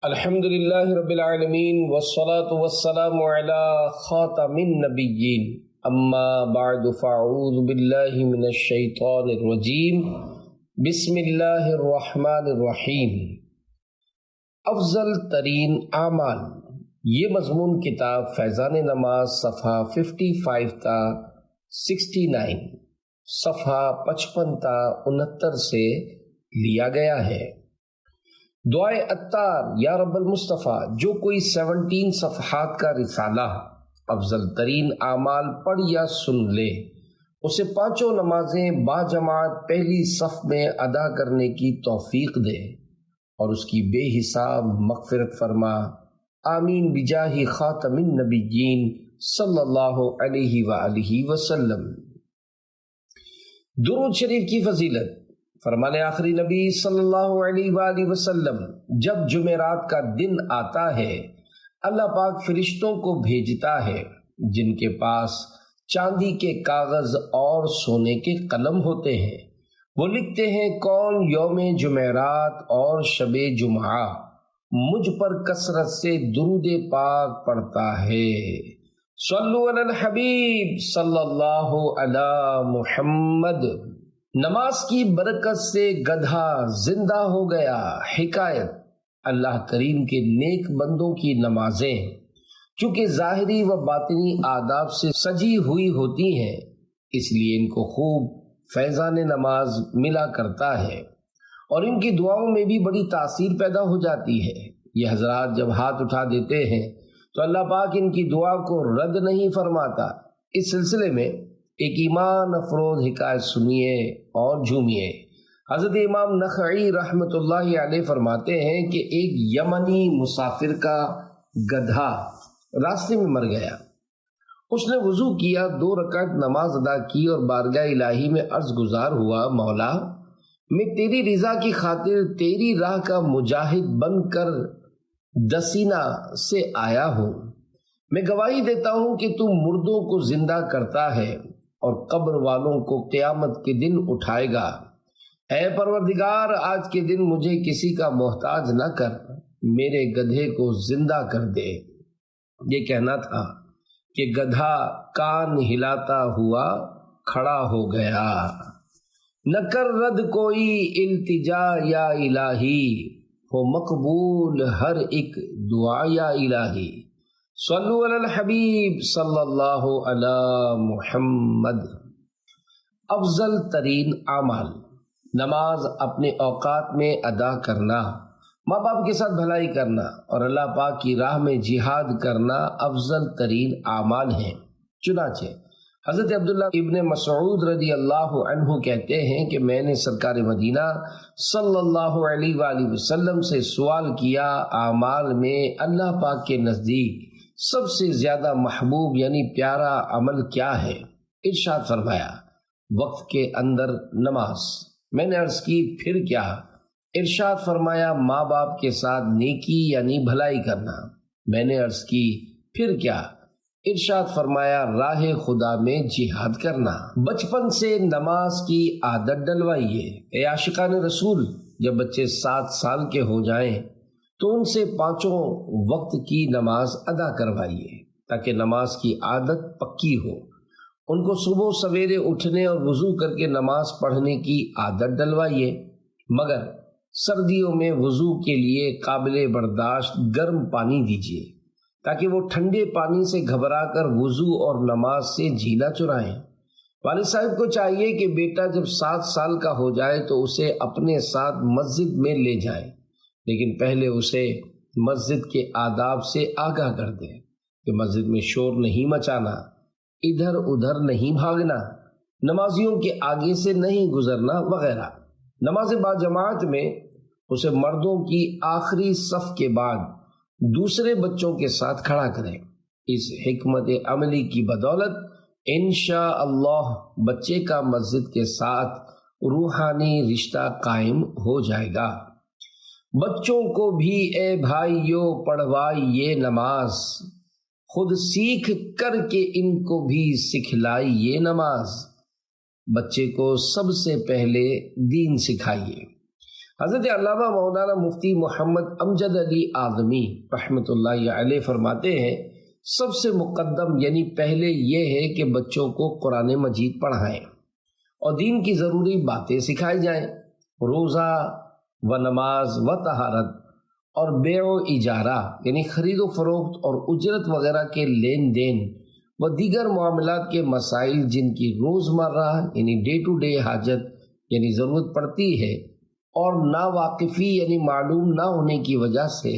الحمد للہ رب العالمین والصلاة والسلام علی خاتم النبیین اما بعد فاعوذ باللہ من الشیطان الرجیم بسم اللہ الرحمن الرحیم۔ افضل ترین اعمال، یہ مضمون کتاب فیضان نماز صفحہ 55 تا 69 صفحہ 55 تا 69 سے لیا گیا ہے۔ دعائے عطار یا رب المصطفیٰ، جو کوئی 17 صفحات کا رسالہ افضل ترین اعمال پڑھ یا سن لے، اسے 5 نمازیں باجماعت پہلی صف میں ادا کرنے کی توفیق دے اور اس کی بے حساب مغفرت فرما، آمین بجاہ خاتم النبیین صلی اللہ علیہ وآلہ وسلم۔ درود شریف کی فضیلت، فرمان آخری نبی صلی اللہ علیہ وآلہ وسلم، جب جمعرات کا دن آتا ہے اللہ پاک فرشتوں کو بھیجتا ہے جن کے پاس چاندی کے کاغذ اور سونے کے قلم ہوتے ہیں۔ وہ لکھتے ہیں کون یوم جمعرات اور شب جمعہ مجھ پر کثرت سے درود پاک پڑھتا ہے۔ صلو علی الحبیب صلی اللہ علی محمد۔ نماز کی برکت سے گدھا زندہ ہو گیا۔ حکایت، اللہ کریم کے نیک بندوں کی نمازیں چونکہ ظاہری و باطنی آداب سے سجی ہوئی ہوتی ہیں، اس لیے ان کو خوب فیضان نماز ملا کرتا ہے اور ان کی دعاؤں میں بھی بڑی تاثیر پیدا ہو جاتی ہے۔ یہ حضرات جب ہاتھ اٹھا دیتے ہیں تو اللہ پاک ان کی دعا کو رد نہیں فرماتا۔ اس سلسلے میں ایک ایمان افروز حکایت سنیے اور جھومیے۔ حضرت امام نخعی رحمۃ اللہ علیہ فرماتے ہیں کہ ایک یمنی مسافر کا گدھا راستے میں مر گیا۔ اس نے وضو کیا، 2 رکعت نماز ادا کی اور بارگاہ الہی میں عرض گزار ہوا، مولا میں تیری رضا کی خاطر تیری راہ کا مجاہد بن کر دسینہ سے آیا ہوں۔ میں گواہی دیتا ہوں کہ تو مردوں کو زندہ کرتا ہے اور قبر والوں کو قیامت کے دن اٹھائے گا۔ اے پروردگار، آج کے دن مجھے کسی کا محتاج نہ کر، میرے گدھے کو زندہ کر دے۔ یہ کہنا تھا کہ گدھا کان ہلاتا ہوا کھڑا ہو گیا۔ نہ کر رد کوئی التجا یا الہی، ہو مقبول ہر ایک دعا یا الہی۔ صلو علی الحبیب صلی اللہ علی محمد۔ افضل ترین اعمال، نماز اپنے اوقات میں ادا کرنا، ماں باپ کے ساتھ بھلائی کرنا اور اللہ پاک کی راہ میں جہاد کرنا افضل ترین اعمال ہیں۔ چنانچہ حضرت عبداللہ ابن مسعود رضی اللہ عنہ کہتے ہیں کہ میں نے سرکار مدینہ صلی اللہ علیہ وآلہ وسلم سے سوال کیا، اعمال میں اللہ پاک کے نزدیک سب سے زیادہ محبوب یعنی پیارا عمل کیا ہے؟ ارشاد فرمایا، وقت کے اندر نماز۔ میں نے عرض کی پھر کیا؟ ارشاد فرمایا، ماں باپ کے ساتھ نیکی یعنی بھلائی کرنا۔ میں نے عرض کی پھر کیا؟ ارشاد فرمایا، راہ خدا میں جہاد کرنا۔ بچپن سے نماز کی عادت ڈلوائیے۔ اے عاشقان رسول، جب بچے 7 سال کے ہو جائیں تو ان سے 5 وقت کی نماز ادا کروائیے تاکہ نماز کی عادت پکی ہو۔ ان کو صبح سویرے اٹھنے اور وضو کر کے نماز پڑھنے کی عادت ڈلوائیے، مگر سردیوں میں وضو کے لیے قابل برداشت گرم پانی دیجیے تاکہ وہ ٹھنڈے پانی سے گھبرا کر وضو اور نماز سے جھیلا چرائیں۔ والد صاحب کو چاہیے کہ بیٹا جب 7 سال کا ہو جائے تو اسے اپنے ساتھ مسجد میں لے جائے، لیکن پہلے اسے مسجد کے آداب سے آگاہ کر دیں کہ مسجد میں شور نہیں مچانا، ادھر ادھر نہیں بھاگنا، نمازیوں کے آگے سے نہیں گزرنا وغیرہ۔ نماز باجماعت میں اسے مردوں کی آخری صف کے بعد دوسرے بچوں کے ساتھ کھڑا کریں۔ اس حکمت عملی کی بدولت انشاءاللہ بچے کا مسجد کے ساتھ روحانی رشتہ قائم ہو جائے گا۔ بچوں کو بھی اے بھائیو پڑھوائیے نماز، خود سیکھ کر کے ان کو بھی سکھلائیے نماز۔ بچے کو سب سے پہلے دین سکھائیے۔ حضرت علامہ مولانا مفتی محمد امجد علی اعظمی رحمۃ اللہ علیہ فرماتے ہیں سب سے مقدم یعنی پہلے یہ ہے کہ بچوں کو قرآن مجید پڑھائیں اور دین کی ضروری باتیں سکھائی جائیں، روزہ و نماز و طہارت اور بیع و اجارہ یعنی خرید و فروخت اور اجرت وغیرہ کے لین دین و دیگر معاملات کے مسائل جن کی روزمرہ یعنی ڈے ٹو ڈے حاجت یعنی ضرورت پڑتی ہے اور ناواقفی یعنی معلوم نہ ہونے کی وجہ سے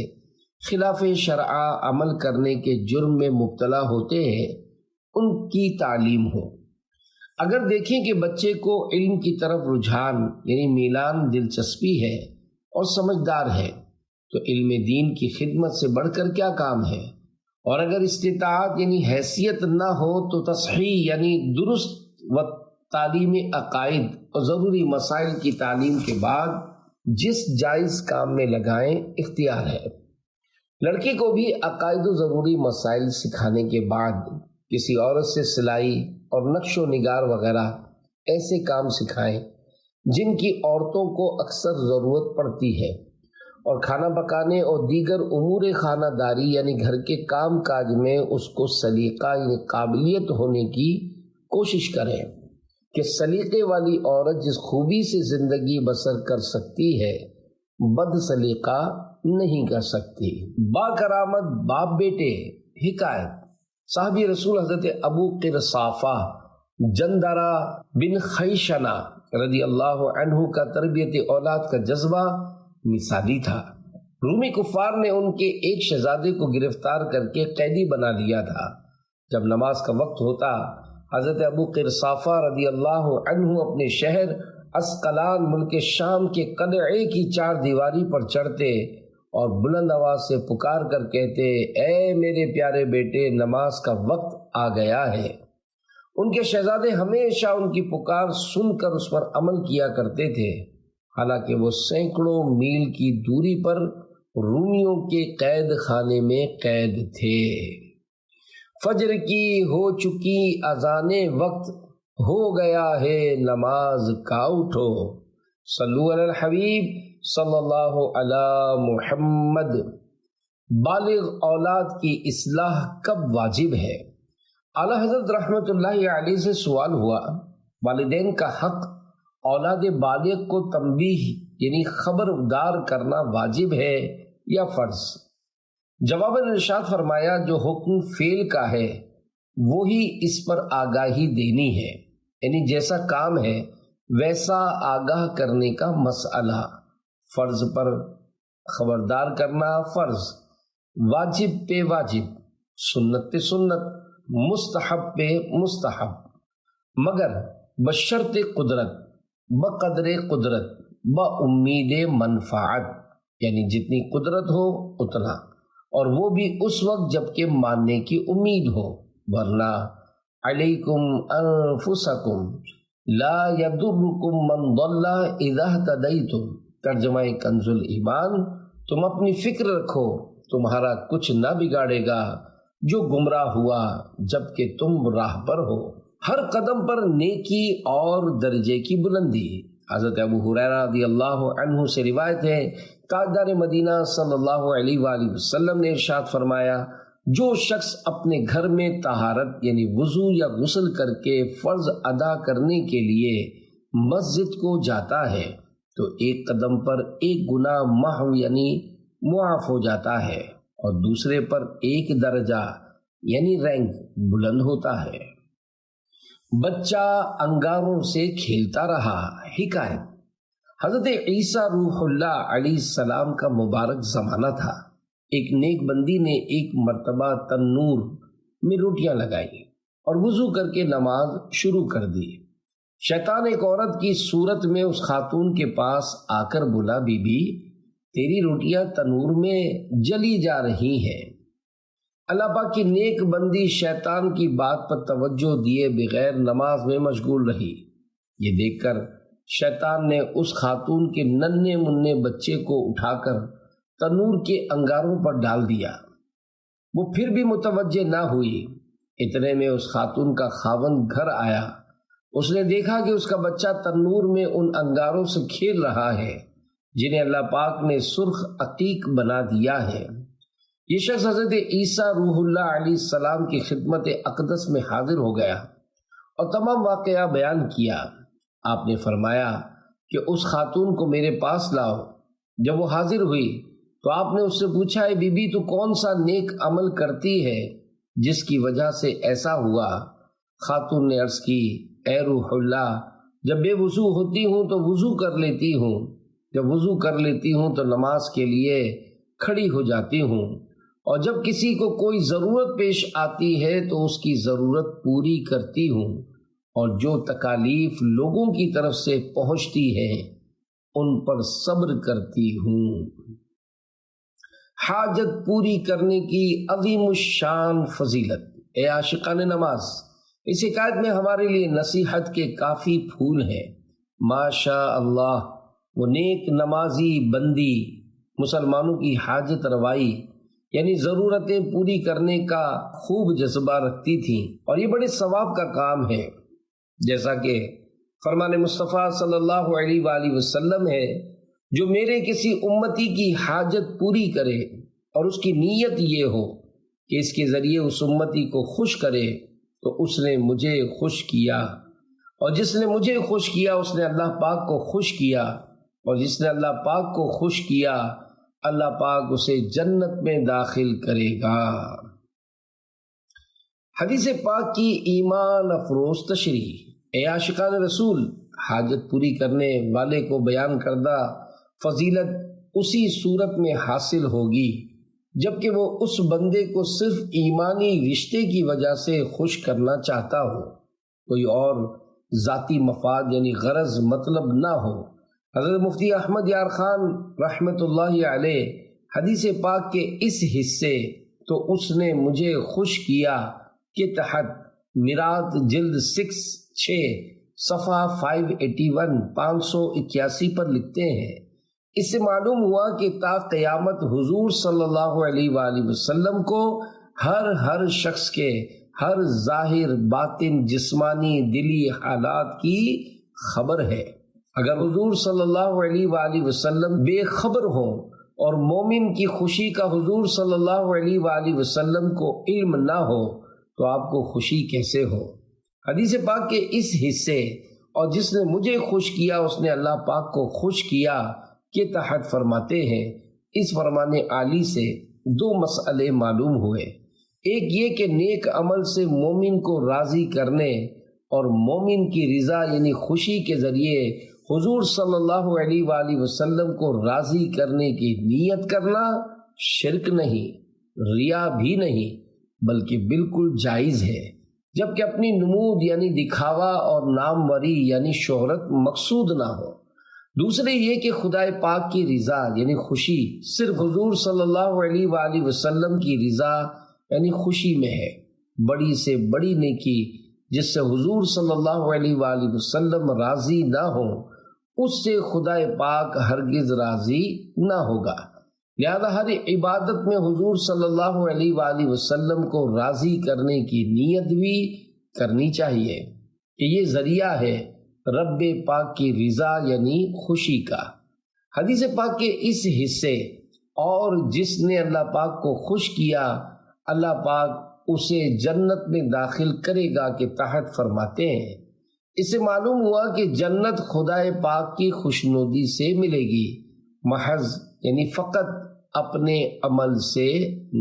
خلاف شرع عمل کرنے کے جرم میں مبتلا ہوتے ہیں ان کی تعلیم ہو۔ اگر دیکھیں کہ بچے کو علم کی طرف رجحان یعنی میلان دلچسپی ہے اور سمجھدار ہے تو علم دین کی خدمت سے بڑھ کر کیا کام ہے، اور اگر استطاعت یعنی حیثیت نہ ہو تو تصحیح یعنی درست و تعلیم عقائد اور ضروری مسائل کی تعلیم کے بعد جس جائز کام میں لگائیں اختیار ہے۔ لڑکی کو بھی عقائد و ضروری مسائل سکھانے کے بعد کسی عورت سے سلائی اور نقش و نگار وغیرہ ایسے کام سکھائیں جن کی عورتوں کو اکثر ضرورت پڑتی ہے، اور کھانا پکانے اور دیگر امور خانہ داری یعنی گھر کے کام کاج میں اس کو سلیقہ یعنی قابلیت ہونے کی کوشش کریں کہ سلیقے والی عورت جس خوبی سے زندگی بسر کر سکتی ہے بد سلیقہ نہیں کر سکتی۔ با کرامت باپ بیٹے حکایت صحابی رسول حضرت ابو قرصافہ جندرہ بن خیشنہ رضی اللہ عنہ کا تربیت اولاد کا جذبہ مثالی تھا۔ رومی کفار نے ان کے ایک شہزادے کو گرفتار کر کے قیدی بنا لیا تھا۔ جب نماز کا وقت ہوتا حضرت ابو قرصافہ رضی اللہ عنہ اپنے شہر اسقلان ملک شام کے قلعے کی چار دیواری پر چڑھتے اور بلند آواز سے پکار کر کہتے، اے میرے پیارے بیٹے نماز کا وقت آ گیا ہے۔ ان کے شہزادے ہمیشہ ان کی پکار سن کر اس پر عمل کیا کرتے تھے، حالانکہ وہ سینکڑوں میل کی دوری پر رومیوں کے قید خانے میں قید تھے۔ فجر کی ہو چکی اذان وقت، ہو گیا ہے نماز کا اٹھو، صلو علی الحبیب صلی اللہ علی محمد۔ بالغ اولاد کی اصلاح کب واجب ہے؟ اعلیٰ حضرت رحمۃ اللہ علیہ سے سوال ہوا، والدین کا حق اولاد بالغ کو تنبیہ یعنی خبردار کرنا واجب ہے یا فرض؟ جواباً ارشاد فرمایا جو حکم فعل کا ہے وہی اس پر آگاہی دینی ہے، یعنی جیسا کام ہے ویسا آگاہ کرنے کا مسئلہ۔ فرض پر خبردار کرنا فرض، واجب پہ واجب، سنت پہ سنت، مستحب پہ مستحب، مگر بشرط قدرت، بقدر قدرت، بامید منفعت، یعنی جتنی قدرت ہو اتنا، اور وہ بھی اس وقت جب کہ ماننے کی امید ہو، ورنہ علیکم انفسکم لا یضرکم من ضل اذا اہتدیتم، ترجمہ کنز الایمان، تم اپنی فکر رکھو تمہارا کچھ نہ بگاڑے گا جو گمراہ ہوا جب کہ تم راہ پر ہو۔ ہر قدم پر نیکی اور درجے کی بلندی۔ حضرت ابو ہریرہ رضی اللہ عنہ سے روایت ہے، تاجدار مدینہ صلی اللہ علیہ وآلہ وسلم نے ارشاد فرمایا، جو شخص اپنے گھر میں طہارت یعنی وضو یا غسل کر کے فرض ادا کرنے کے لیے مسجد کو جاتا ہے تو ایک قدم پر ایک گناہ محو یعنی معاف ہو جاتا ہے، اور دوسرے پر ایک درجہ یعنی رینک بلند ہوتا ہے۔ بچہ انگاروں سے کھیلتا رہا حکایت حضرت عیسیٰ روح اللہ علیہ السلام کا مبارک زمانہ تھا۔ ایک نیک بندی نے ایک مرتبہ تنور میں روٹیاں لگائی اور وضو کر کے نماز شروع کر دی۔ شیطان ایک عورت کی صورت میں اس خاتون کے پاس آ کر بولا، بی بی تیری روٹیاں تنور میں جلی جا رہی ہیں۔ اللہ پاک کی نیک بندی شیطان کی بات پر توجہ دیے بغیر نماز میں مشغول رہی۔ یہ دیکھ کر شیطان نے اس خاتون کے ننھے منھے بچے کو اٹھا کر تنور کے انگاروں پر ڈال دیا۔ وہ پھر بھی متوجہ نہ ہوئی۔ اتنے میں اس خاتون کا خاوند گھر آیا۔ اس نے دیکھا کہ اس کا بچہ تنور میں ان انگاروں سے کھیل رہا ہے۔ جنہیں اللہ پاک نے سرخ عقیق بنا دیا ہے۔ یہ شخص حضرت عیسیٰ روح اللہ علیہ السلام کی خدمت اقدس میں حاضر ہو گیا اور تمام واقعہ بیان کیا۔ آپ نے فرمایا کہ اس خاتون کو میرے پاس لاؤ۔ جب وہ حاضر ہوئی تو آپ نے اس سے پوچھا، اے بی بی، تو کون سا نیک عمل کرتی ہے جس کی وجہ سے ایسا ہوا؟ خاتون نے عرض کی، اے روح اللہ، جب بے وضو ہوتی ہوں تو وضو کر لیتی ہوں، جب وضو کر لیتی ہوں تو نماز کے لیے کھڑی ہو جاتی ہوں، اور جب کسی کو کوئی ضرورت پیش آتی ہے تو اس کی ضرورت پوری کرتی ہوں، اور جو تکالیف لوگوں کی طرف سے پہنچتی ہے ان پر صبر کرتی ہوں۔ حاجت پوری کرنے کی عظیم الشان فضیلت۔ اے عاشقان نماز، اس حکایت میں ہمارے لیے نصیحت کے کافی پھول ہیں۔ ماشاء اللہ، وہ نیک نمازی بندی مسلمانوں کی حاجت روائی یعنی ضرورتیں پوری کرنے کا خوب جذبہ رکھتی تھی، اور یہ بڑے ثواب کا کام ہے، جیسا کہ فرمان مصطفیٰ صلی اللہ علیہ وآلہ وسلم ہے، جو میرے کسی امتی کی حاجت پوری کرے اور اس کی نیت یہ ہو کہ اس کے ذریعے اس امتی کو خوش کرے تو اس نے مجھے خوش کیا، اور جس نے مجھے خوش کیا اس نے اللہ پاک کو خوش کیا، اور جس نے اللہ پاک کو خوش کیا اللہ پاک اسے جنت میں داخل کرے گا۔ حدیث پاک کی ایمان افروز تشریح۔ اے عاشقان رسول، حاجت پوری کرنے والے کو بیان کردہ فضیلت اسی صورت میں حاصل ہوگی جبکہ وہ اس بندے کو صرف ایمانی رشتے کی وجہ سے خوش کرنا چاہتا ہو، کوئی اور ذاتی مفاد یعنی غرض مطلب نہ ہو۔ حضرت مفتی احمد یار خان رحمۃ اللہ علیہ حدیث پاک کے اس حصے تو اس نے مجھے خوش کیا کے تحت میراث جلد 6 صفحہ 581 پر لکھتے ہیں، اس سے معلوم ہوا کہ تا قیامت حضور صلی اللہ علیہ وآلہ وسلم کو ہر شخص کے ہر ظاہر باطن جسمانی دلی حالات کی خبر ہے۔ اگر حضور صلی اللہ علیہ وآلہ وسلم بے خبر ہوں اور مومن کی خوشی کا حضور صلی اللہ علیہ وآلہ وسلم کو علم نہ ہو تو آپ کو خوشی کیسے ہو؟ حدیث پاک کے اس حصے اور جس نے مجھے خوش کیا اس نے اللہ پاک کو خوش کیا کے تحت فرماتے ہیں، اس فرمان عالی سے 2 مسئلے معلوم ہوئے۔ ایک یہ کہ نیک عمل سے مومن کو راضی کرنے اور مومن کی رضا یعنی خوشی کے ذریعے حضور صلی اللہ علیہ وآلہ وسلم کو راضی کرنے کی نیت کرنا شرک نہیں، ریا بھی نہیں، بلکہ بالکل جائز ہے، جبکہ اپنی نمود یعنی دکھاوا اور ناموری یعنی شہرت مقصود نہ ہو۔ دوسرے یہ کہ خدا پاک کی رضا یعنی خوشی صرف حضور صلی اللہ علیہ وآلہ وسلم کی رضا یعنی خوشی میں ہے۔ بڑی سے بڑی نیکی جس سے حضور صلی اللہ علیہ وآلہ وسلم راضی نہ ہو اس سے خدا پاک ہرگز راضی نہ ہوگا، لہذا ہر عبادت میں حضور صلی اللہ علیہ وآلہ وسلم کو راضی کرنے کی نیت بھی کرنی چاہیے کہ یہ ذریعہ ہے رب پاک کی رضا یعنی خوشی کا۔ حدیث پاک کے اس حصے اور جس نے اللہ پاک کو خوش کیا اللہ پاک اسے جنت میں داخل کرے گا کے تحت فرماتے ہیں، اس سے معلوم ہوا کہ جنت خدا پاک کی خوشنودی سے ملے گی، محض یعنی فقط اپنے عمل سے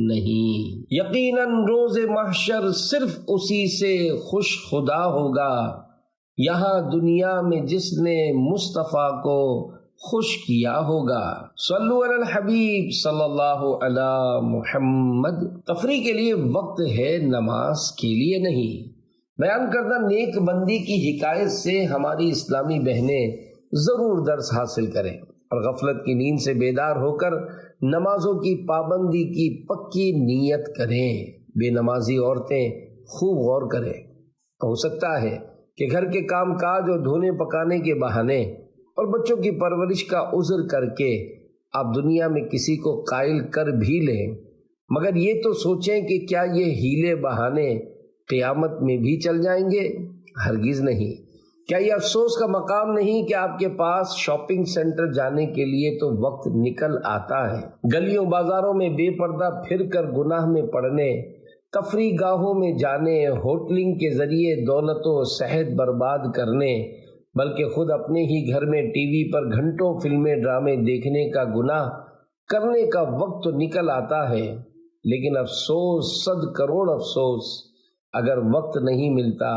نہیں۔ یقیناً روز محشر صرف اسی سے خوش خدا ہوگا، یہاں دنیا میں جس نے مصطفیٰ کو خوش کیا ہوگا۔ صلو علی الحبیب صلی اللہ علی محمد۔ تفریح کے لیے وقت ہے، نماز کے لیے نہیں۔ بیان کردہ نیک بندی کی حکایت سے ہماری اسلامی بہنیں ضرور درس حاصل کریں اور غفلت کی نیند سے بیدار ہو کر نمازوں کی پابندی کی پکی نیت کریں۔ بے نمازی عورتیں خوب غور کریں، ہو سکتا ہے کہ گھر کے کام کاج اور دھونے پکانے کے بہانے اور بچوں کی پرورش کا عذر کر کے آپ دنیا میں کسی کو قائل کر بھی لیں، مگر یہ تو سوچیں کہ کیا یہ ہیلے بہانے قیامت میں بھی چل جائیں گے؟ ہرگز نہیں، کیا یہ افسوس کا مقام نہیں کہ آپ کے پاس شاپنگ سینٹر جانے کے لیے تو وقت نکل آتا ہے، گلیوں بازاروں میں بے پردہ پھر کر گناہ میں پڑنے، تفریح گاہوں میں جانے، ہوٹلنگ کے ذریعے دولت و صحت برباد کرنے، بلکہ خود اپنے ہی گھر میں ٹی وی پر گھنٹوں فلمیں ڈرامے دیکھنے کا گناہ کرنے کا وقت تو نکل آتا ہے، لیکن افسوس، 100 کروڑ افسوس، اگر وقت نہیں ملتا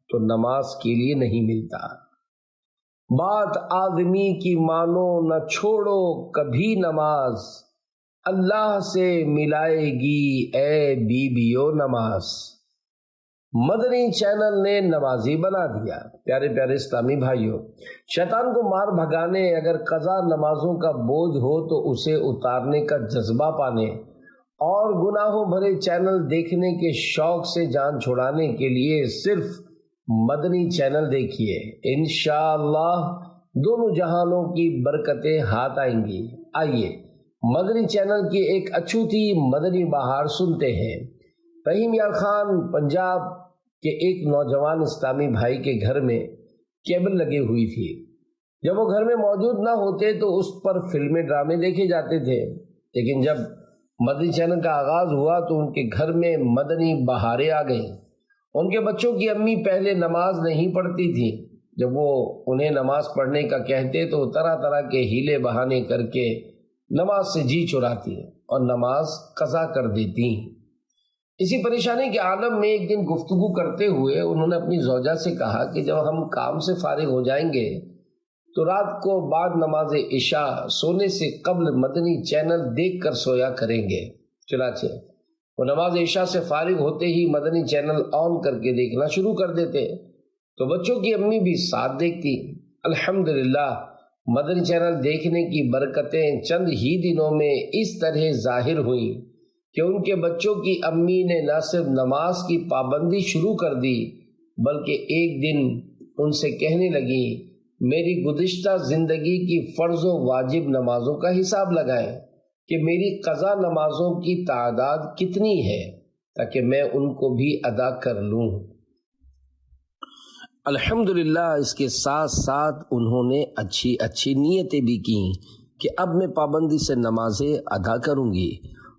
تو نماز کے لیے نہیں ملتا۔ بات آدمی کی مانو نہ چھوڑو کبھی نماز، اللہ سے ملائے گی اے بیویو نماز۔ مدنی چینل نے نمازی بنا دیا۔ پیارے پیارے اسلامی بھائیوں، شیطان کو مار بھگانے، اگر قضا نمازوں کا بوجھ ہو تو اسے اتارنے کا جذبہ پانے اور گناہوں بھرے چینل دیکھنے کے شوق سے جان چھڑانے کے لیے صرف مدنی چینل دیکھیے، انشاءاللہ دونوں جہانوں کی برکتیں ہاتھ آئیں گی۔ آئیے مدنی چینل کی ایک اچھوتی مدنی بہار سنتے ہیں۔ رحیم یار خان پنجاب کے ایک نوجوان اسلامی بھائی کے گھر میں کیبل لگی ہوئی تھی۔ جب وہ گھر میں موجود نہ ہوتے تو اس پر فلمیں ڈرامے دیکھے جاتے تھے، لیکن جب مدنی چینل کا آغاز ہوا تو ان کے گھر میں مدنی بہاریں آ گئیں۔ ان کے بچوں کی امی پہلے نماز نہیں پڑھتی تھیں، جب وہ انہیں نماز پڑھنے کا کہتے تو طرح طرح کے ہیلے بہانے کر کے نماز سے جی چراتی اور نماز قضا کر دیتی۔ اسی پریشانی کے عالم میں ایک دن گفتگو کرتے ہوئے انہوں نے اپنی زوجہ سے کہا کہ جب ہم کام سے فارغ ہو جائیں گے تو رات کو بعد نماز عشاء سونے سے قبل مدنی چینل دیکھ کر سویا کریں گے۔ چنانچہ وہ نماز عشاء سے فارغ ہوتے ہی مدنی چینل آن کر کے دیکھنا شروع کر دیتے تو بچوں کی امی بھی ساتھ دیکھتی۔ الحمدللہ مدنی چینل دیکھنے کی برکتیں چند ہی دنوں میں اس طرح ظاہر ہوئیں کہ ان کے بچوں کی امی نے نہ صرف نماز کی پابندی شروع کر دی بلکہ ایک دن ان سے کہنے لگی، میری گزشتہ زندگی کی فرض و واجب نمازوں کا حساب لگائیں کہ میری قضا نمازوں کی تعداد کتنی ہے تاکہ میں ان کو بھی ادا کر لوں۔ الحمدللہ اس کے ساتھ ساتھ انہوں نے اچھی نیتیں بھی کیں کہ اب میں پابندی سے نمازیں ادا کروں گی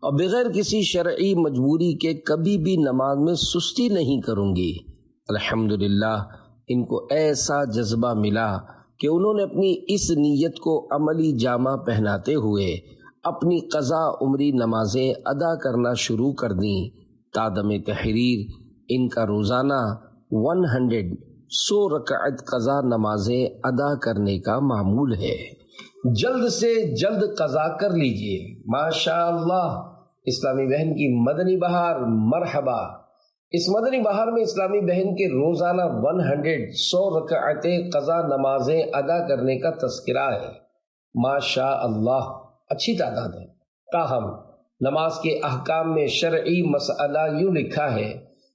اور بغیر کسی شرعی مجبوری کے کبھی بھی نماز میں سستی نہیں کروں گی۔ الحمدللہ ان کو ایسا جذبہ ملا کہ انہوں نے اپنی اس نیت کو عملی جامہ پہناتے ہوئے اپنی قضا عمری نمازیں ادا کرنا شروع کر دیں۔ تادم تحریر ان کا روزانہ 100 رکعت قضا نمازیں ادا کرنے کا معمول ہے۔ جلد سے جلد قضا کر لیجئے۔ ماشاءاللہ اسلامی بہن کی مدنی بہار، مرحبا۔ اس مدنی بہار میں اسلامی بہن کے روزانہ 100 رکعت قضا نمازیں ادا کرنے کا تذکرہ ہے۔ ماشاءاللہ اچھی تعداد ہے، تاہم نماز کے احکام میں شرعی مسئلہ یوں لکھا ہے،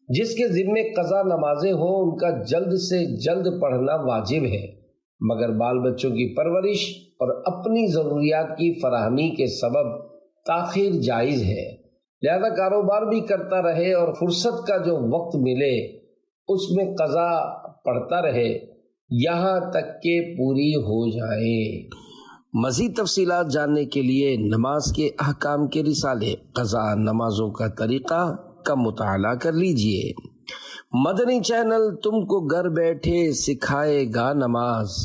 جس کے ذمے قضا نمازیں ہوں ان کا جلد سے جلد پڑھنا واجب ہے، مگر بال بچوں کی پرورش اور اپنی ضروریات کی فراہمی کے سبب تاخیر جائز ہے، لہذا کاروبار بھی کرتا رہے اور فرصت کا جو وقت ملے اس میں قضا پڑھتا رہے یہاں تک کہ پوری ہو جائے۔ مزید تفصیلات جاننے کے لیے نماز کے احکام کے رسالے قضا نمازوں کا طریقہ کا مطالعہ کر لیجئے۔ مدنی چینل تم کو گھر بیٹھے سکھائے گا نماز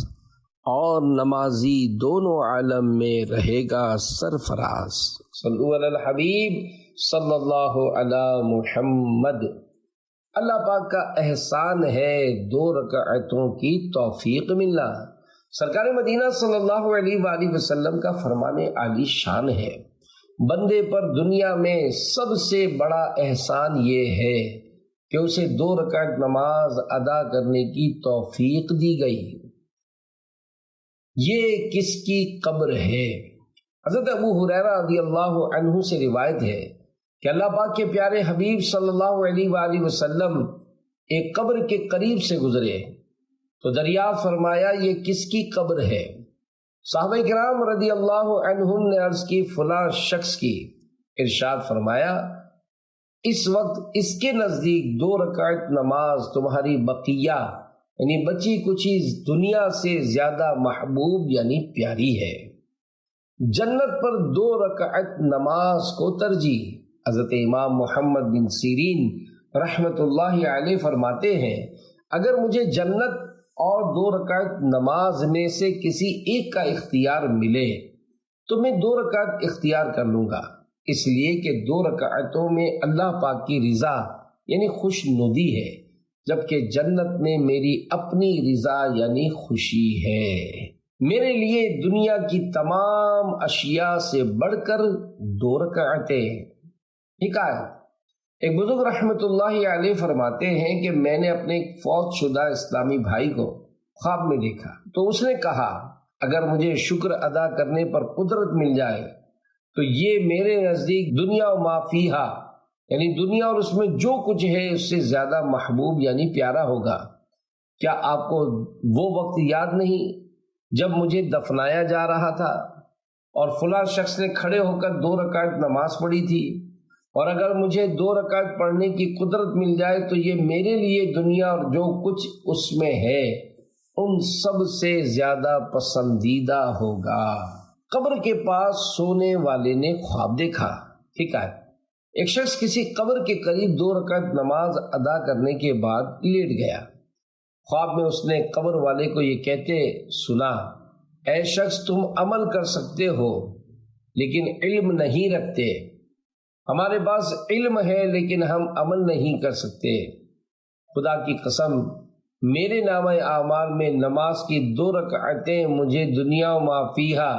اور نمازی دونوں عالم میں رہے گا سرفراز۔ صلو علی الحبیب صلی اللہ علی محمد۔ اللہ پاک کا احسان ہے 2 رکعتوں کی توفیق ملنا۔ سرکار مدینہ صلی اللہ علیہ وآلہ وسلم کا فرمان عالی شان ہے، بندے پر دنیا میں سب سے بڑا احسان یہ ہے کہ اسے 2 رکعت نماز ادا کرنے کی توفیق دی گئی۔ یہ کس کی قبر ہے؟ حضرت ابو ہریرہ رضی اللہ عنہ سے روایت ہے کہ اللہ پاک کے پیارے حبیب صلی اللہ علیہ وآلہ وسلم ایک قبر کے قریب سے گزرے تو دریافت فرمایا یہ کس کی قبر ہے؟ صحابہ کرام رضی اللہ عنہم نے عرض کی فلاں شخص کی۔ ارشاد فرمایا اس وقت اس کے نزدیک 2 رکعت نماز تمہاری بقیہ یعنی بچی کچی دنیا سے زیادہ محبوب یعنی پیاری ہے۔ جنت پر 2 رکعت نماز کو ترجیح۔ حضرت امام محمد بن سیرین رحمت اللہ علیہ فرماتے ہیں اگر مجھے جنت اور 2 رکعت نماز میں سے کسی ایک کا اختیار ملے تو میں 2 رکعت اختیار کر لوں گا، اس لیے کہ 2 رکعتوں میں اللہ پاک کی رضا یعنی خوش ندی ہے، جبکہ جنت میں میری اپنی رضا یعنی خوشی ہے۔ میرے لیے دنیا کی تمام اشیاء سے بڑھ کر 2 رکعتیں۔ حکایت: ایک بزرگ رحمت اللہ علیہ فرماتے ہیں کہ میں نے اپنے ایک فوت شدہ اسلامی بھائی کو خواب میں دیکھا تو اس نے کہا اگر مجھے شکر ادا کرنے پر قدرت مل جائے تو یہ میرے نزدیک دنیا و ما فیہا یعنی دنیا اور اس میں جو کچھ ہے اس سے زیادہ محبوب یعنی پیارا ہوگا۔ کیا آپ کو وہ وقت یاد نہیں جب مجھے دفنایا جا رہا تھا اور فلاں شخص نے کھڑے ہو کر 2 رکعت نماز پڑھی تھی، اور اگر مجھے 2 رکعت پڑھنے کی قدرت مل جائے تو یہ میرے لیے دنیا اور جو کچھ اس میں ہے ان سب سے زیادہ پسندیدہ ہوگا۔ قبر کے پاس سونے والے نے خواب دیکھا۔ حکایت: ایک شخص کسی قبر کے قریب 2 رکعت نماز ادا کرنے کے بعد لیٹ گیا۔ خواب میں اس نے قبر والے کو یہ کہتے سنا، اے شخص تم عمل کر سکتے ہو لیکن علم نہیں رکھتے، ہمارے پاس علم ہے لیکن ہم عمل نہیں کر سکتے۔ خدا کی قسم میرے نامہ اعمال میں نماز کی 2 رکعتیں مجھے دنیا و ما فیہا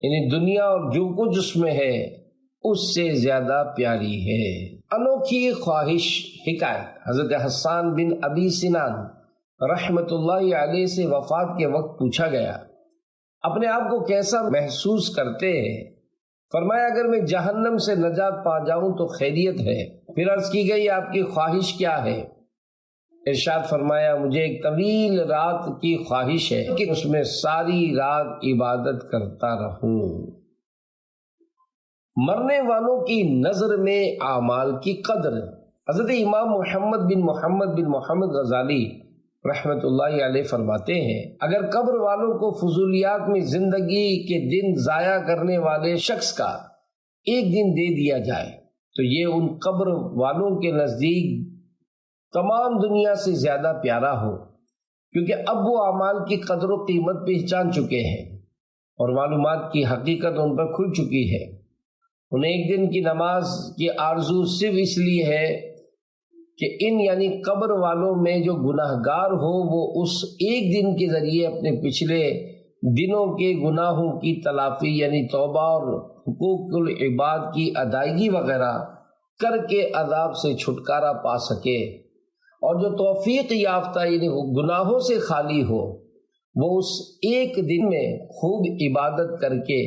یعنی دنیا اور جو کچھ اس میں ہے اس سے زیادہ پیاری ہے۔ انوکھی خواہش۔ حکایت: حضرت حسان بن ابی سنان رحمت اللہ علیہ سے وفات کے وقت پوچھا گیا اپنے آپ کو کیسا محسوس کرتے ہیں؟ فرمایا اگر میں جہنم سے نجات پا جاؤں تو خیریت ہے۔ پھر عرض کی گئی آپ کی خواہش کیا ہے؟ ارشاد فرمایا مجھے ایک طویل رات کی خواہش ہے کہ اس میں ساری رات عبادت کرتا رہوں۔ مرنے والوں کی نظر میں اعمال کی قدر۔ حضرت امام محمد بن محمد غزالی رحمت اللہ علیہ فرماتے ہیں اگر قبر والوں کو فضولیات میں زندگی کے دن ضائع کرنے والے شخص کا ایک دن دے دیا جائے تو یہ ان قبر والوں کے نزدیک تمام دنیا سے زیادہ پیارا ہو، کیونکہ اب وہ اعمال کی قدر و قیمت پہچان چکے ہیں اور معلومات کی حقیقت ان پر کھل چکی ہے۔ انہیں ایک دن کی نماز کی آرزو صرف اس لیے ہے کہ ان یعنی قبر والوں میں جو گناہ گار ہو وہ اس ایک دن کے ذریعے اپنے پچھلے دنوں کے گناہوں کی تلافی یعنی توبہ اور حقوق العباد کی ادائیگی وغیرہ کر کے عذاب سے چھٹکارا پا سکے، اور جو توفیق یافتہ یعنی گناہوں سے خالی ہو وہ اس ایک دن میں خوب عبادت کر کے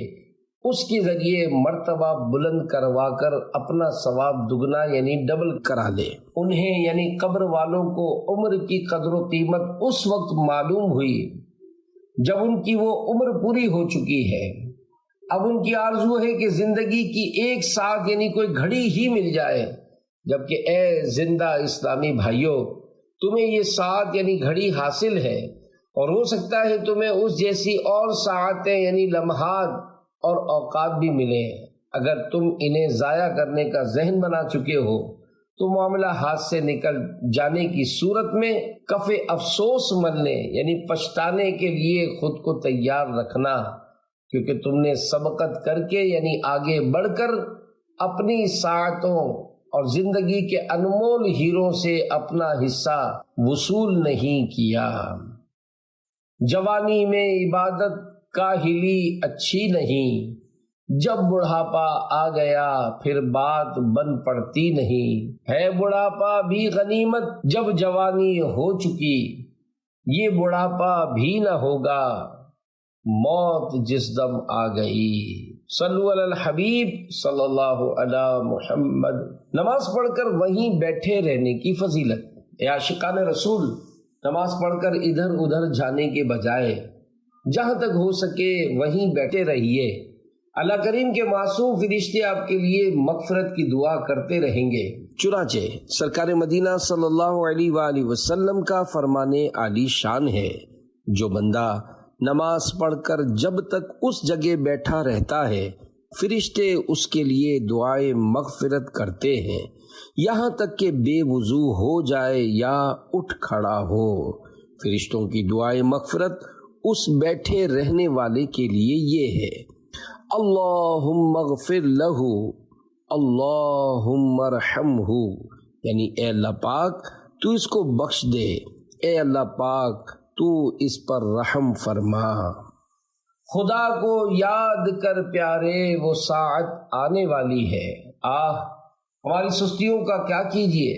اس کے ذریعے مرتبہ بلند کروا کر اپنا ثواب دگنا یعنی ڈبل کرا لے۔ انہیں یعنی قبر والوں کو عمر کی قدر و قیمت اس وقت معلوم ہوئی جب ان کی وہ عمر پوری ہو چکی ہے۔ اب ان کی آرزو ہے کہ زندگی کی 1 ساعت یعنی کوئی گھڑی ہی مل جائے، جبکہ اے زندہ اسلامی بھائیوں تمہیں یہ ساعت یعنی گھڑی حاصل ہے اور ہو سکتا ہے تمہیں اس جیسی اور ساعتیں یعنی لمحات اور اوقات بھی ملے۔ اگر تم انہیں ضائع کرنے کا ذہن بنا چکے ہو تو معاملہ ہاتھ سے نکل جانے کی صورت میں کف افسوس ملنے یعنی پچھتانے کے لیے خود کو تیار رکھنا، کیونکہ تم نے سبقت کر کے یعنی آگے بڑھ کر اپنی ساعتوں اور زندگی کے انمول ہیروں سے اپنا حصہ وصول نہیں کیا۔ جوانی میں عبادت کاہلی اچھی نہیں، جب بڑھاپا آ گیا پھر بات بن پڑتی نہیں، ہے بڑھاپا بھی غنیمت جب جوانی ہو چکی، یہ بڑھاپا بھی نہ ہوگا موت جس دم آ گئی۔ صلو علی الحبیب صلی اللہ علی محمد۔ نماز پڑھ کر وہیں بیٹھے رہنے کی فضیلت۔ اے عاشقان رسول، نماز پڑھ کر ادھر ادھر جانے کے بجائے جہاں تک ہو سکے وہیں بیٹھے رہیے، اللہ کریم کے معصوم فرشتے آپ کے لیے مغفرت کی دعا کرتے رہیں گے۔ چنانچہ سرکار مدینہ صلی اللہ علیہ وآلہ وسلم کا فرمان عالی شان ہے، جو بندہ نماز پڑھ کر جب تک اس جگہ بیٹھا رہتا ہے فرشتے اس کے لیے دعائے مغفرت کرتے ہیں، یہاں تک کہ بے وضو ہو جائے یا اٹھ کھڑا ہو۔ فرشتوں کی دعائے مغفرت اس بیٹھے رہنے والے کے لیے یہ ہے: اللہم اغفر لہ، اللہم ارحمہ، یعنی اے اللہ پاک تو اس کو بخش دے، اے اللہ پاک تو اس پر رحم فرما۔ خدا کو یاد کر پیارے، وہ ساعت آنے والی ہے۔ ہماری سستیوں کا کیا کیجیے،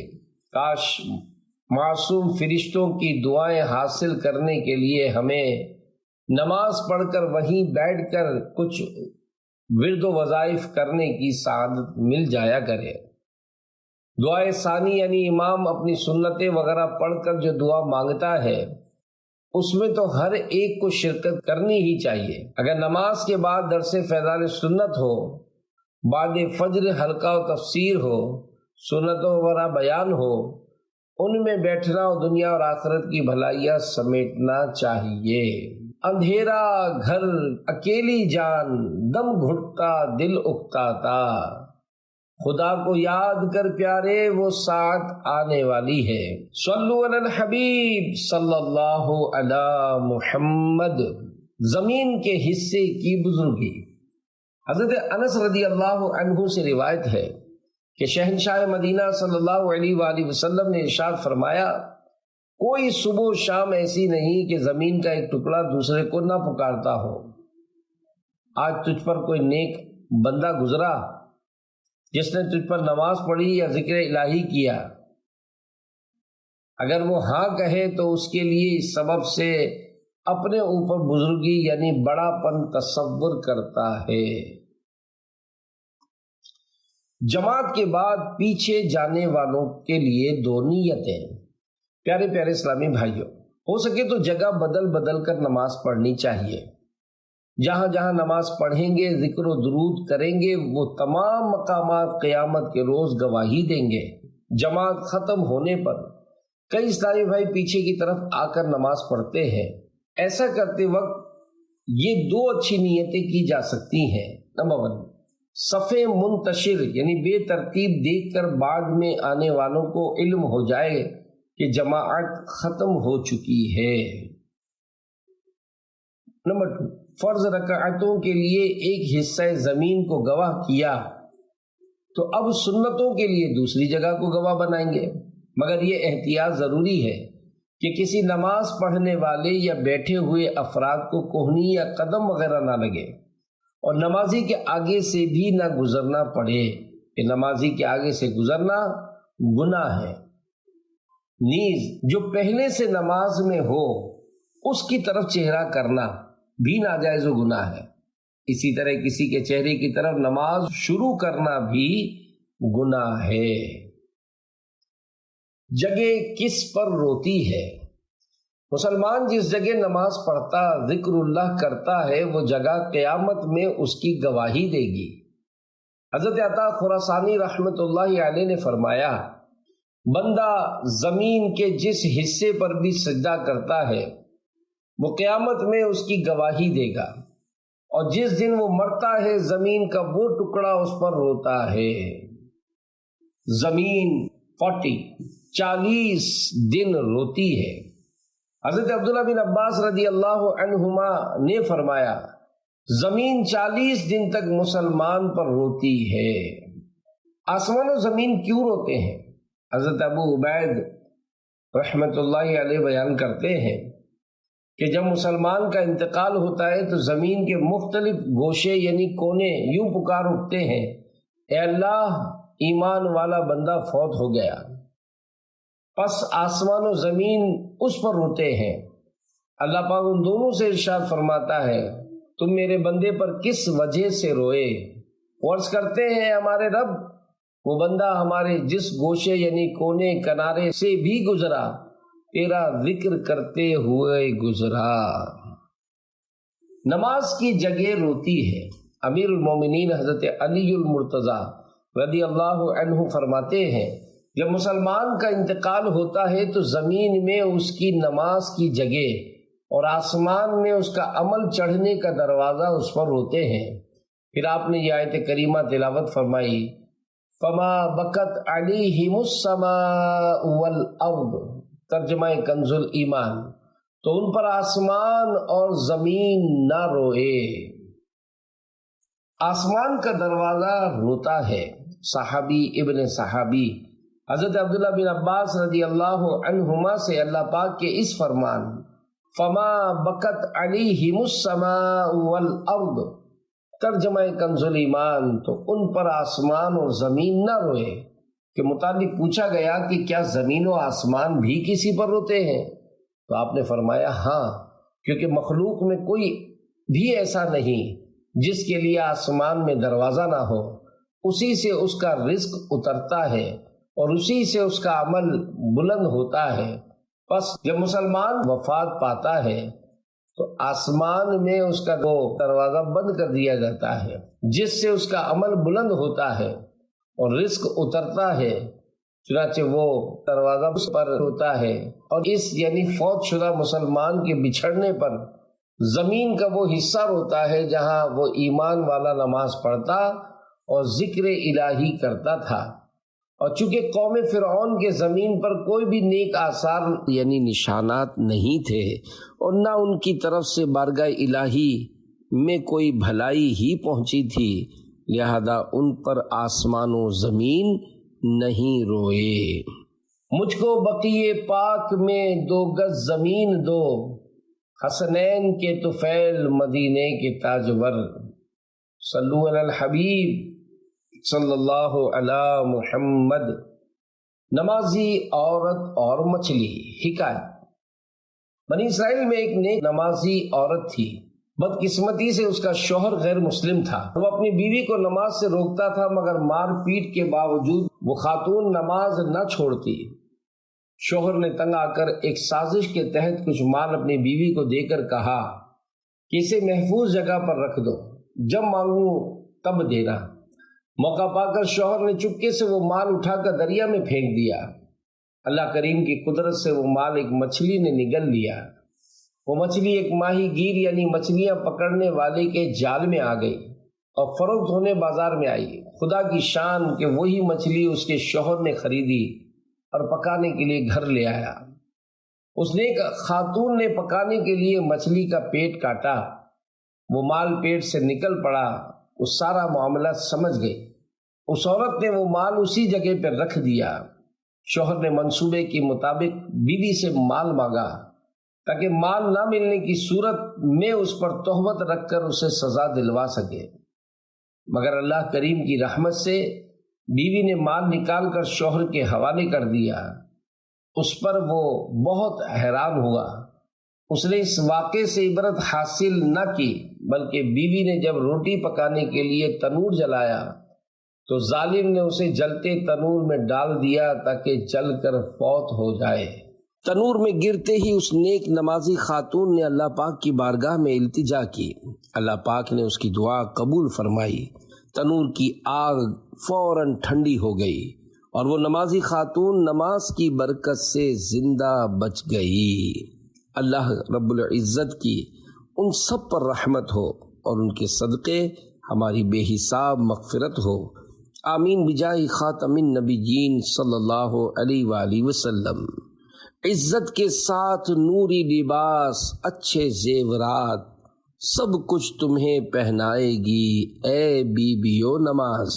کاش معصوم فرشتوں کی دعائیں حاصل کرنے کے لیے ہمیں نماز پڑھ کر وہیں بیٹھ کر کچھ ورد و وظائف کرنے کی سعادت مل جایا کرے۔ دعائے ثانی یعنی امام اپنی سنتیں وغیرہ پڑھ کر جو دعا مانگتا ہے اس میں تو ہر ایک کو شرکت کرنی ہی چاہیے۔ اگر نماز کے بعد درس فیضان سنت ہو، بعد فجر حلقہ و تفسیر ہو، سنتوں وغیرہ بیان ہو، ان میں بیٹھنا اور دنیا اور آخرت کی بھلائیاں سمیٹنا چاہیے۔ اندھیرا گھر اکیلی جان، دم گھٹتا دل اکتاتا، خدا کو یاد کر پیارے، وہ ساعت آنے والی ہے۔ صلو علی الحبیب صلی اللہ علی محمد۔ زمین کے حصے کی بزرگی۔ حضرت انس رضی اللہ عنہ سے روایت ہے کہ شہنشاہ مدینہ صلی اللہ علیہ وآلہ وسلم نے ارشاد فرمایا، کوئی صبح و شام ایسی نہیں کہ زمین کا ایک ٹکڑا دوسرے کو نہ پکارتا ہو۔ آج تجھ پر کوئی نیک بندہ گزرا جس نے تجھ پر نماز پڑھی یا ذکر الہی کیا، اگر وہ ہاں کہے تو اس کے لیے اس سبب سے اپنے اوپر بزرگی یعنی بڑا پن تصور کرتا ہے۔ جماعت کے بعد پیچھے جانے والوں کے لیے دو نیتیں۔ پیارے پیارے اسلامی بھائیوں، ہو سکے تو جگہ بدل بدل کر نماز پڑھنی چاہیے۔ جہاں جہاں نماز پڑھیں گے، ذکر و درود کریں گے، وہ تمام مقامات قیامت کے روز گواہی دیں گے۔ جماعت ختم ہونے پر کئی اسلامی بھائی پیچھے کی طرف آ کر نماز پڑھتے ہیں۔ ایسا کرتے وقت یہ دو اچھی نیتیں کی جا سکتی ہیں۔ نمبر 1، صفیں منتشر یعنی بے ترتیب دیکھ کر بعد میں آنے والوں کو علم ہو جائے کہ جماعت ختم ہو چکی ہے۔ نمبر 2، فرض رکعتوں کے لیے ایک حصہ زمین کو گواہ کیا تو اب سنتوں کے لیے دوسری جگہ کو گواہ بنائیں گے، مگر یہ احتیاط ضروری ہے کہ کسی نماز پڑھنے والے یا بیٹھے ہوئے افراد کو کوہنی یا قدم وغیرہ نہ لگے اور نمازی کے آگے سے بھی نہ گزرنا پڑے، کہ نمازی کے آگے سے گزرنا گناہ ہے۔ نیز جو پہلے سے نماز میں ہو اس کی طرف چہرہ کرنا بھی ناجائز و گناہ ہے۔ اسی طرح کسی کے چہرے کی طرف نماز شروع کرنا بھی گناہ ہے۔ جگہ کس پر روتی ہے؟ مسلمان جس جگہ نماز پڑھتا، ذکر اللہ کرتا ہے، وہ جگہ قیامت میں اس کی گواہی دے گی۔ حضرت عطا خراسانی رحمت اللہ علیہ نے فرمایا، بندہ زمین کے جس حصے پر بھی سجدہ کرتا ہے وہ قیامت میں اس کی گواہی دے گا، اور جس دن وہ مرتا ہے زمین کا وہ ٹکڑا اس پر روتا ہے۔ زمین 40 دن روتی ہے۔ حضرت عبداللہ بن عباس رضی اللہ عنہما نے فرمایا، زمین 40 دن تک مسلمان پر روتی ہے۔ آسمان و زمین کیوں روتے ہیں؟ حضرت ابو عبید رحمت اللہ علیہ بیان کرتے ہیں کہ جب مسلمان کا انتقال ہوتا ہے تو زمین کے مختلف گوشے یعنی کونے یوں پکار اٹھتے ہیں، اے اللہ، ایمان والا بندہ فوت ہو گیا۔ پس آسمان و زمین اس پر روتے ہیں۔ اللہ پاک ان دونوں سے ارشاد فرماتا ہے، تم میرے بندے پر کس وجہ سے روئے؟ عرض کرتے ہیں، ہمارے رب، وہ بندہ ہمارے جس گوشے یعنی کونے کنارے سے بھی گزرا تیرا ذکر کرتے ہوئے گزرا۔ نماز کی جگہ روتی ہے۔ امیر المومنین حضرت علی المرتضیٰ رضی اللہ عنہ فرماتے ہیں جب مسلمان کا انتقال ہوتا ہے تو زمین میں اس کی نماز کی جگہ اور آسمان میں اس کا عمل چڑھنے کا دروازہ اس پر ہوتے ہیں۔ پھر آپ نے یہ آیت کریمہ تلاوت فرمائی، فما بکت علیہم السماء والارض، ترجمہ کنز الایمان، تو ان پر آسمان اور زمین نہ روئے۔ آسمان کا دروازہ روتا ہے۔ صحابی ابن صحابی حضرت عبداللہ بن عباس رضی اللہ عنہما سے اللہ پاک کے اس فرمان فما بکت علیہم السماء والارض، ترجمہ کنز الایمان، تو ان پر آسمان اور زمین نہ روئے، کے متعلق پوچھا گیا کہ کیا زمین و آسمان بھی کسی پر روتے ہیں؟ تو آپ نے فرمایا ہاں، کیونکہ مخلوق میں کوئی بھی ایسا نہیں جس کے لیے آسمان میں دروازہ نہ ہو، اسی سے اس کا رزق اترتا ہے اور اسی سے اس کا عمل بلند ہوتا ہے۔ پس جب مسلمان وفات پاتا ہے تو آسمان میں اس کا وہ دروازہ بند کر دیا جاتا ہے جس سے اس کا عمل بلند ہوتا ہے اور رزق اترتا ہے، چنانچہ وہ دروازہ اس پر ہوتا ہے، اور اس یعنی فوت شدہ مسلمان کے بچھڑنے پر زمین کا وہ حصہ ہوتا ہے جہاں وہ ایمان والا نماز پڑھتا اور ذکر الہی کرتا تھا۔ اور چونکہ قوم فرعون کے زمین پر کوئی بھی نیک آثار یعنی نشانات نہیں تھے اور نہ ان کی طرف سے بارگاہ الہی میں کوئی بھلائی ہی پہنچی تھی، لہذا ان پر آسمان و زمین نہیں روئے۔ مجھ کو بقیے پاک میں 2 گز زمین دو، حسنین کے طفیل مدینے کے تاجور، صلو علی الحبیب صلی اللہ علی محمد۔ نمازی عورت اور مچھلی۔ حکایت: بنی اسرائیل میں ایک نیک نمازی عورت تھی۔ بدقسمتی سے اس کا شوہر غیر مسلم تھا۔ وہ اپنی بیوی کو نماز سے روکتا تھا، مگر مار پیٹ کے باوجود وہ خاتون نماز نہ چھوڑتی۔ شوہر نے تنگ آ کر ایک سازش کے تحت کچھ مال اپنی بیوی کو دے کر کہا کہ اسے محفوظ جگہ پر رکھ دو، جب مانگوں تب دینا۔ موقع پا کر شوہر نے چپکے سے وہ مال اٹھا کر دریا میں پھینک دیا۔ اللہ کریم کی قدرت سے وہ مال ایک مچھلی نے نگل لیا۔ وہ مچھلی ایک ماہی گیر یعنی مچھلیاں پکڑنے والے کے جال میں آ گئی اور فروخت ہونے بازار میں آئی۔ خدا کی شان کہ وہی مچھلی اس کے شوہر نے خریدی اور پکانے کے لیے گھر لے آیا۔ اس نیک خاتون نے پکانے کے لیے مچھلی کا پیٹ کاٹا، وہ مال پیٹ سے نکل پڑا، وہ سارا معاملہ سمجھ گئی۔ اس عورت نے وہ مال اسی جگہ پہ رکھ دیا۔ شوہر نے منصوبے کے مطابق بیوی سے مال مانگا تاکہ مال نہ ملنے کی صورت میں اس پر تہمت رکھ کر اسے سزا دلوا سکے، مگر اللہ کریم کی رحمت سے بیوی نے مال نکال کر شوہر کے حوالے کر دیا۔ اس پر وہ بہت حیران ہوا۔ اس نے اس واقعے سے عبرت حاصل نہ کی، بلکہ بیوی نے جب روٹی پکانے کے لیے تنور جلایا تو ظالم نے اسے جلتے تنور میں ڈال دیا تاکہ جل کر فوت ہو جائے۔ تنور میں گرتے ہی اس نیک نمازی خاتون نے اللہ پاک کی بارگاہ میں التجا کی۔ اللہ پاک نے اس کی دعا قبول فرمائی۔ تنور کی آگ فوراً ٹھنڈی ہو گئی اور وہ نمازی خاتون نماز کی برکت سے زندہ بچ گئی۔ اللہ رب العزت کی ان سب پر رحمت ہو اور ان کے صدقے ہماری بے حساب مغفرت ہو، آمین بجاہ خاتم النبیین صلی اللہ علیہ وآلہ وسلم۔ عزت کے ساتھ نوری لباس، اچھے زیورات، سب کچھ تمہیں پہنائے گی اے بیویو نماز۔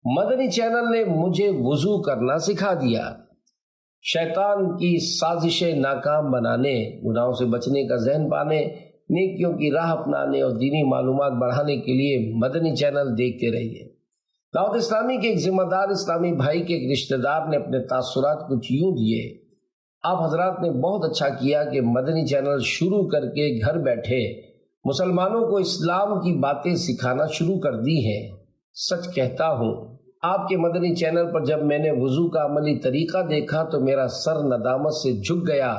مدنی چینل نے مجھے وضو کرنا سکھا دیا۔ شیطان کی سازشیں ناکام بنانے، گناہوں سے بچنے کا ذہن پانے، نیکیوں کی راہ اپنانے اور دینی معلومات بڑھانے کے لیے مدنی چینل دیکھتے رہیے۔ دعوت اسلامی کے ایک ذمہ دار اسلامی بھائی کے ایک رشتہ دار نے اپنے تاثرات کچھ یوں دیے: آپ حضرات نے بہت اچھا کیا کہ مدنی چینل شروع کر کے گھر بیٹھے مسلمانوں کو اسلام کی باتیں سکھانا شروع کر دی ہیں۔ سچ کہتا ہوں، آپ کے مدنی چینل پر جب میں نے وضو کا عملی طریقہ دیکھا تو میرا سر ندامت سے جھک گیا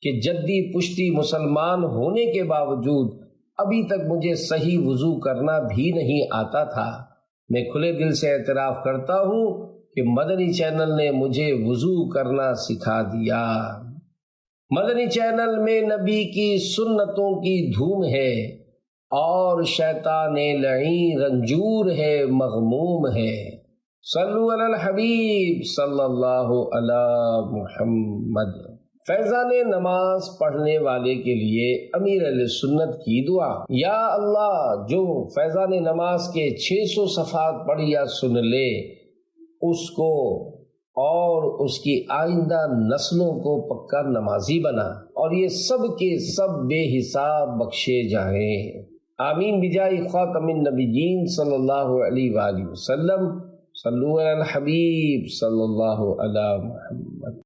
کہ جدی پشتی مسلمان ہونے کے باوجود ابھی تک مجھے صحیح وضو کرنا بھی نہیں آتا تھا۔ میں کھلے دل سے اعتراف کرتا ہوں کہ مدنی چینل نے مجھے وضو کرنا سکھا دیا۔ مدنی چینل میں نبی کی سنتوں کی دھوم ہے اور شیطان لعین رنجور ہے، مغموم ہے۔ صلو علی الحبیب صلی اللہ علی محمد۔ فیضان نماز پڑھنے والے کے لیے امیر اہل سنت کی دعا۔ یا اللہ، جو فیضان نماز کے 600 صفحات پڑھ یا سن لے، اس کو اور اس کی آئندہ نسلوں کو پکا نمازی بنا، اور یہ سب کے سب بے حساب بخشے جائیں۔ آمین بجائے خاتم النبیین صلی اللہ علیہ وآلہ وسلم۔ صلو علی الحبیب صلی اللہ علی محمد۔